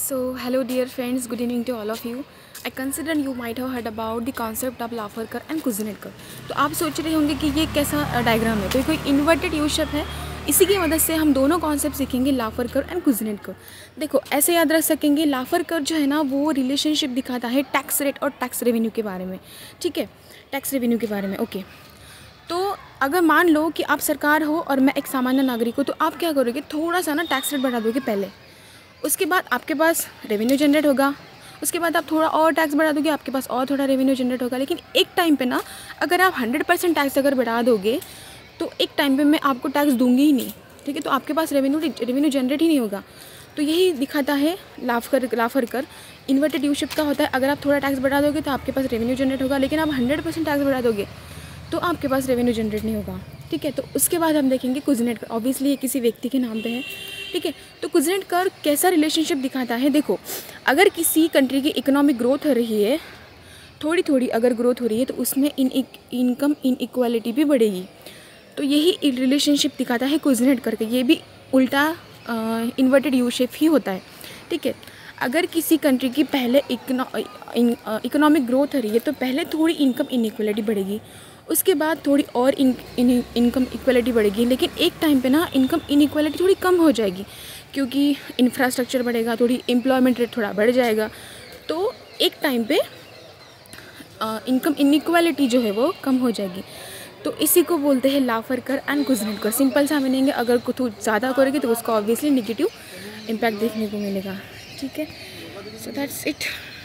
So, hello dear friends, good evening to all of you. I consider you might have heard about the concept of Laffer curve and Kuznets curve. तो आप सोच रहे होंगे कि ये कैसा diagram है, तो कोई इन्वर्टेड यू शेप है। इसी की मदद से हम दोनों कॉन्सेप्ट सीखेंगे, लाफर कर्व एंड कुज़नेट कर्व। देखो ऐसे याद रख सकेंगे, लाफर कर्व जो है ना वो रिलेशनशिप दिखाता है टैक्स रेट और टैक्स रेवेन्यू के बारे में। ठीक है, टैक्स रेवेन्यू के बारे में। ओके, तो अगर मान लो कि आप सरकार हो और मैं एक सामान्य नागरिक हूँ, तो आप क्या करोगे, थोड़ा सा ना टैक्स रेट बढ़ा दोगे पहले, उसके बाद आपके पास रेवेन्यू जनरेट होगा, उसके बाद आप थोड़ा और टैक्स बढ़ा दोगे, आपके पास और थोड़ा रेवेन्यू जनरेट होगा। लेकिन एक टाइम पे ना अगर आप 100% टैक्स अगर बढ़ा दोगे तो एक टाइम पे मैं आपको टैक्स दूंगी ही नहीं। ठीक है, तो आपके पास रेवेन्यू जनरेट ही नहीं होगा। तो यही दिखाता है लाफर कर्व। इन्वर्टेड यू शेप का होता है, अगर आप थोड़ा टैक्स बढ़ा दोगे तो आपके पास रेवेन्यू जनरेट होगा, लेकिन आप 100% टैक्स बढ़ा दोगे तो आपके पास रेवेन्यू जनरेट नहीं होगा। ठीक है, तो उसके बाद हम देखेंगे कुज़नेट कर्व। ऑब्वियसली ये किसी व्यक्ति के नाम पे है। ठीक है, तो कुज़नेट कर्व कैसा रिलेशनशिप दिखाता है। देखो, अगर किसी कंट्री की इकोनॉमिक ग्रोथ हो रही है, थोड़ी अगर ग्रोथ हो रही है, तो उसमें इनकम इनइक्वालिटी भी बढ़ेगी। तो यही रिलेशनशिप दिखाता है कुज़नेट कर्व। ये भी उल्टा इन्वर्टेड यू शेप ही होता है। ठीक है, अगर किसी कंट्री की पहले इकोनॉमिक ग्रोथ हो रही है, तो पहले थोड़ी इनकम इनइक्वालिटी बढ़ेगी, उसके बाद थोड़ी और इनकम इक्वलिटी बढ़ेगी। लेकिन एक टाइम पे ना इनकम इनइक्वालिटी थोड़ी कम हो जाएगी, क्योंकि इंफ्रास्ट्रक्चर बढ़ेगा, थोड़ी एम्प्लॉयमेंट रेट थोड़ा बढ़ जाएगा। तो एक टाइम पे इनकम इनइक्वालिटी जो है वो कम हो जाएगी। तो इसी को बोलते हैं लाफर कर्व एंड कुज़नेट कर्व। सिंपल सा मीनिंग है, अगर कुछ ज़्यादा करोगे तो उसका ऑब्वियसली नेगेटिव इम्पैक्ट देखने को मिलेगा। ठीक है, सो दैट्स इट।